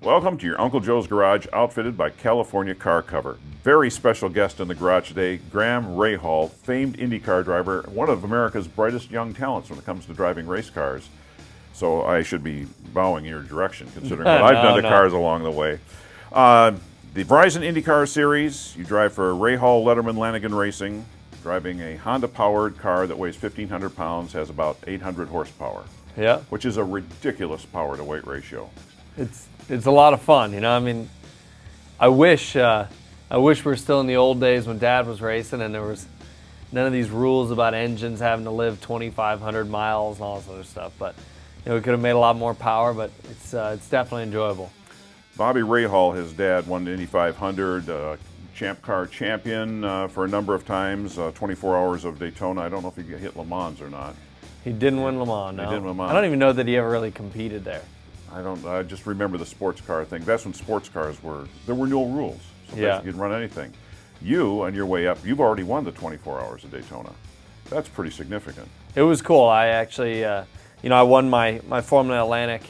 Welcome to your Uncle Joe's Garage, outfitted by California Car Cover. Very special guest in the garage today, Bobby Rahal, famed IndyCar driver, one of America's brightest young talents when it comes to driving race cars. So I should be bowing in your direction, considering what I've done to cars along the way. The Verizon IndyCar Series, you drive for Rahal, Letterman, Lanigan Racing, driving a Honda-powered car that weighs 1,500 pounds, has about 800 horsepower. Yeah. Which is a ridiculous power-to-weight ratio. It's a lot of fun, you know. I mean, I wish we were still in the old days when Dad was racing and there was none of these rules about engines having to live 2,500 miles and all this other stuff. But you know, we could have made a lot more power, but it's definitely enjoyable. Bobby Rahal, his dad, won the Indy 500, Champ Car champion for a number of times, 24 Hours of Daytona. I don't know if he hit Le Mans or not. He didn't win Le Mans, no. He didn't win Le Mans. I don't even know that he ever really competed there. I just remember the sports car thing. That's when sports cars there were no rules. So yeah. You could run anything. You, on your way up, you've already won the 24 Hours of Daytona. That's pretty significant. It was cool. I actually, I won my Formula Atlantic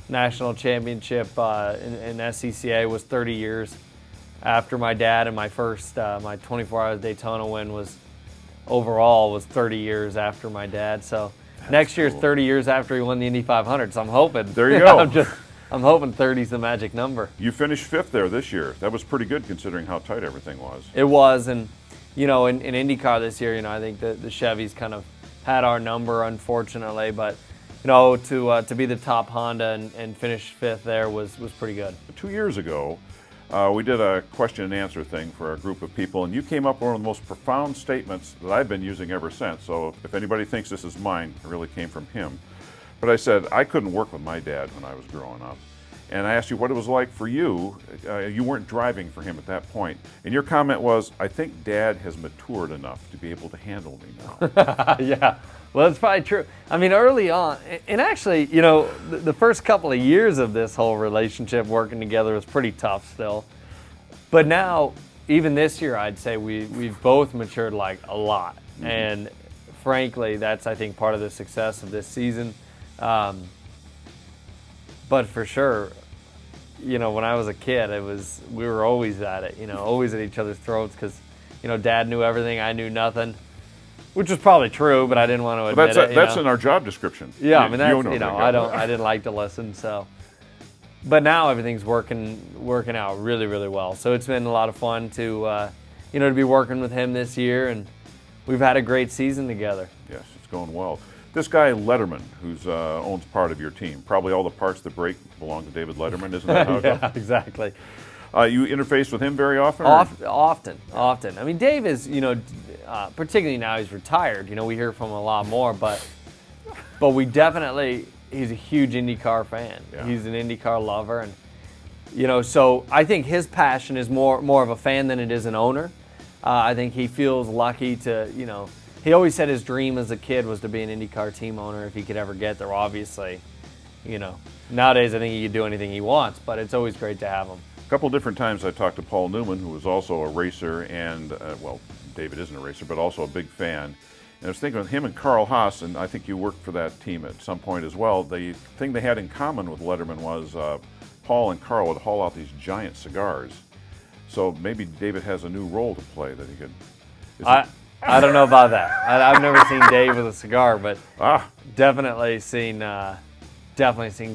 National Championship in SCCA was 30 years after my dad, and my first, my 24 Hours Daytona win was 30 years after my dad. So next year's cool. 30 years after he won the Indy 500. So I'm hoping. There you go. I'm hoping 30 is the magic number. You finished fifth there this year. That was pretty good considering how tight everything was. It was, and in IndyCar this year, I think the Chevys kind of had our number, unfortunately, but to be the top Honda and finish fifth there was pretty good. 2 years ago, we did a question and answer thing for a group of people, and you came up with one of the most profound statements that I've been using ever since. So if anybody thinks this is mine, it really came from him. But I said, I couldn't work with my dad when I was growing up. And I asked you what it was like for you. You weren't driving for him at that point. And your comment was, I think Dad has matured enough to be able to handle me now. Yeah. Well, that's probably true. I mean, early on, and actually, the first couple of years of this whole relationship working together was pretty tough still. But now, even this year, I'd say we've both matured like a lot. Mm-hmm. And frankly, that's, I think, part of the success of this season. But for sure, when I was a kid, we were always at it, always at each other's throats because, Dad knew everything, I knew nothing. Which was probably true, but I didn't want to admit it. That's in our job description. Yeah, I mean, that's, I didn't like to listen, so. But now everything's working out really, really well. So it's been a lot of fun to be working with him this year, and we've had a great season together. Yes, it's going well. This guy Letterman, who's owns part of your team, probably all the parts that break belong to David Letterman, isn't that how it goes? Yeah, exactly. You interface with him very often? Often. I mean, Dave is, particularly now he's retired. We hear from him a lot more, but we definitely, he's a huge IndyCar fan. Yeah. He's an IndyCar lover, and so I think his passion is more of a fan than it is an owner. I think he feels lucky to, he always said his dream as a kid was to be an IndyCar team owner if he could ever get there. Obviously, nowadays I think he can do anything he wants, but it's always great to have him. A couple different times I talked to Paul Newman, who was also a racer, and David isn't a racer, but also a big fan. And I was thinking of him and Carl Haas, and I think you worked for that team at some point as well. The thing they had in common with Letterman was Paul and Carl would haul out these giant cigars. So maybe David has a new role to play that he could. I don't know about that. I've never seen Dave with a cigar, but definitely seen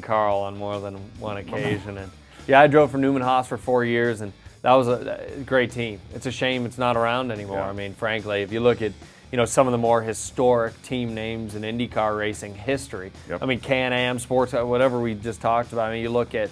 Carl on more than one occasion. And yeah, I drove for Newman Haas for 4 years, and that was a great team. It's a shame it's not around anymore. Yeah. I mean, frankly, if you look at some of the more historic team names in IndyCar racing history. Yep. I mean, Can-Am, Sports, whatever we just talked about. I mean, you look at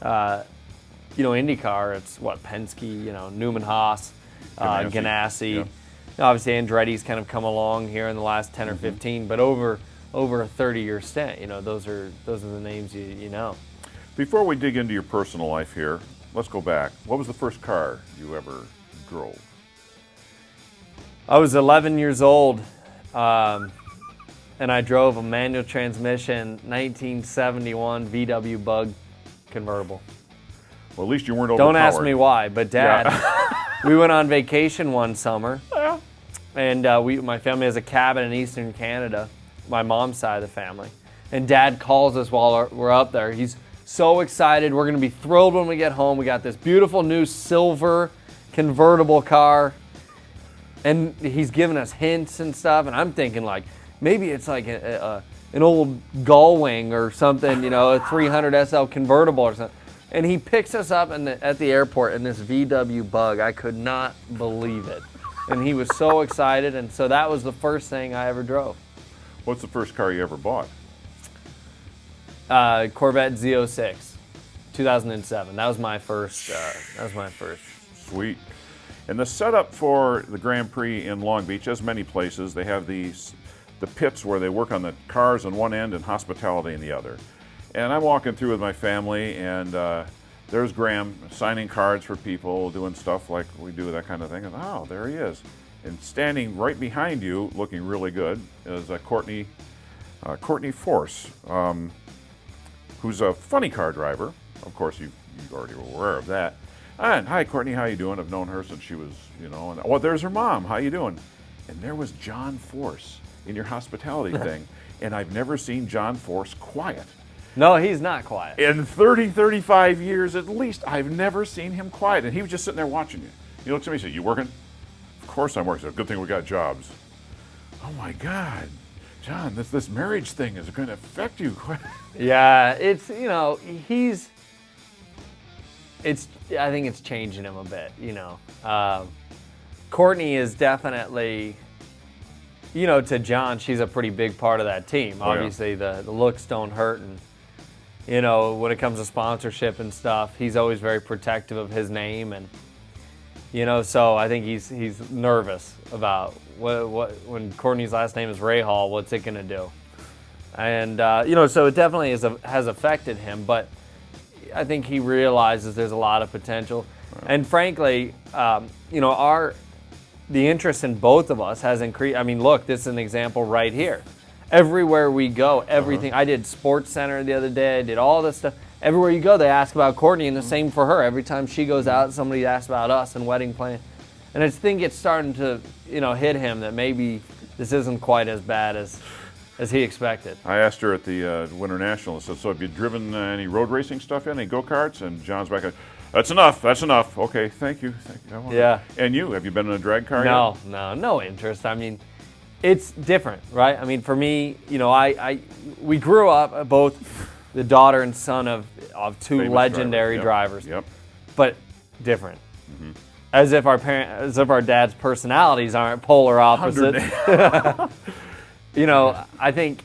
IndyCar. It's Penske, Newman Haas, Ganassi. Yep. Obviously, Andretti's kind of come along here in the last 10 or 15, but over a 30-year stint, those are the names you know. Before we dig into your personal life here, let's go back. What was the first car you ever drove? I was 11 years old, and I drove a manual transmission 1971 VW Bug convertible. Well, at least you weren't overpowered. Don't ask me why, but Dad, we went on vacation one summer, and my family has a cabin in eastern Canada, my mom's side of the family, and Dad calls us while we're up there. He's So excited. We're going to be thrilled when we get home. We got this beautiful new silver convertible car. And he's giving us hints and stuff. And I'm thinking like, maybe it's like an old Gullwing or something, you know, a 300 SL convertible or something. And he picks us up at the airport in this VW Bug. I could not believe it. And he was so excited. And so that was the first thing I ever drove. What's the first car you ever bought? Corvette Z06, 2007. That was my first. Sweet. And the setup for the Grand Prix in Long Beach, as many places, they have the pits where they work on the cars on one end and hospitality on the other. And I'm walking through with my family, and there's Graham signing cards for people, doing stuff like we do, that kind of thing. And oh, there he is. And standing right behind you, looking really good, is Courtney Force. Who's a funny car driver. Of course, you already were aware of that. And hi, Courtney, how you doing? I've known her since she was, you know. And, oh, there's her mom. How you doing? And there was John Force in your hospitality thing. And I've never seen John Force quiet. No, he's not quiet. In 30, 35 years at least, I've never seen him quiet. And he was just sitting there watching you. He looks at me and says, "You working?" "Of course I'm working." "Good thing we got jobs." Oh my God. John, this marriage thing is going to affect you. Yeah, it's, you know, I think it's changing him a bit, you know. Courtney is definitely, you know, to John, she's a pretty big part of that team. Oh, yeah. Obviously, the looks don't hurt, and, you know, when it comes to sponsorship and stuff, he's always very protective of his name, and, you know, so I think he's nervous about what when Courtney's last name is Rahal, what's it going to do? And, you know, so it definitely has affected him, but I think he realizes there's a lot of potential. Right. And frankly, you know, the interest in both of us has increased. I mean, look, this is an example right here. Everywhere we go, everything. I did Sports Center the other day. I did all this stuff. Everywhere you go, they ask about Courtney, and the same for her. Every time she goes out, somebody asks about us and wedding plan. And I think it's starting to, you know, hit him that maybe this isn't quite as bad as he expected. I asked her at the Winter National, I said, "So have you driven any road racing stuff yet, any go-karts?" And John's back, that's enough. Okay, thank you. Yeah. And you, have you been in a drag car yet? No interest. I mean, it's different, right? I mean, for me, you know, we grew up both the daughter and son of two Famous legendary drivers. Yep. But different. Mm-hmm. As if our dad's personalities aren't polar opposites. You know, I think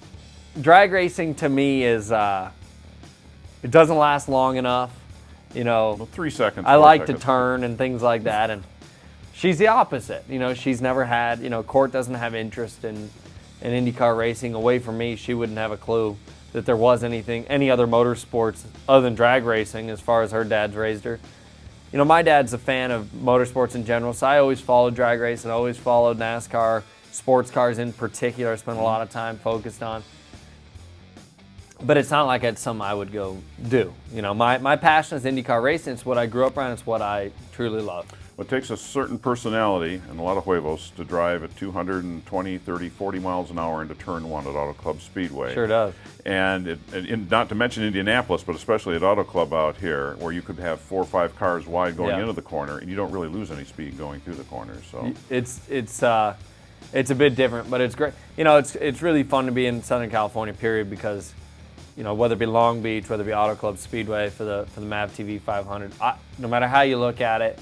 drag racing to me is it doesn't last long enough. You know, well, 3 seconds. I like to turn and things like that, and she's the opposite. You know, she's never had. You know, Court doesn't have interest in IndyCar racing. Away from me, she wouldn't have a clue that there was any other motorsports other than drag racing as far as her dad's raised her. You know, my dad's a fan of motorsports in general, so I always followed drag racing, always followed NASCAR, sports cars in particular. I spent a lot of time focused on. But it's not like it's something I would go do. You know, my passion is IndyCar racing. It's what I grew up around. It's what I truly love. Well, it takes a certain personality and a lot of huevos to drive at 220, 30, 40 miles an hour into Turn 1 at Auto Club Speedway. Sure does. And not to mention Indianapolis, but especially at Auto Club out here, where you could have 4 or 5 cars wide going into the corner, and you don't really lose any speed going through the corners. So it's a bit different, but it's great. You know, it's really fun to be in Southern California, period, because, you know, whether it be Long Beach, whether it be Auto Club Speedway for the MAV TV 500, no matter how you look at it,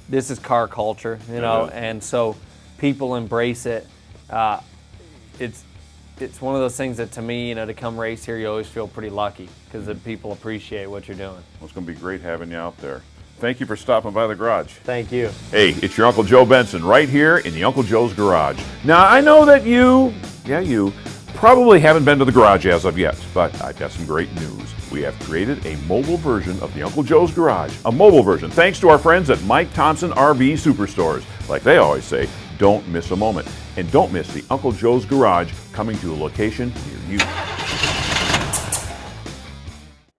this is car culture, you know, and so people embrace it. It's one of those things that, to me, you know, to come race here, you always feel pretty lucky because the people appreciate what you're doing. Well, it's going to be great having you out there. Thank you for stopping by the garage. Thank you. Hey, it's your Uncle Joe Benson right here in the Uncle Joe's Garage. Now, I know that you probably haven't been to the garage as of yet, but I've got some great news. We have created a mobile version of the Uncle Joe's Garage. A mobile version, thanks to our friends at Mike Thompson RV Superstores. Like they always say, don't miss a moment. And don't miss the Uncle Joe's Garage coming to a location near you.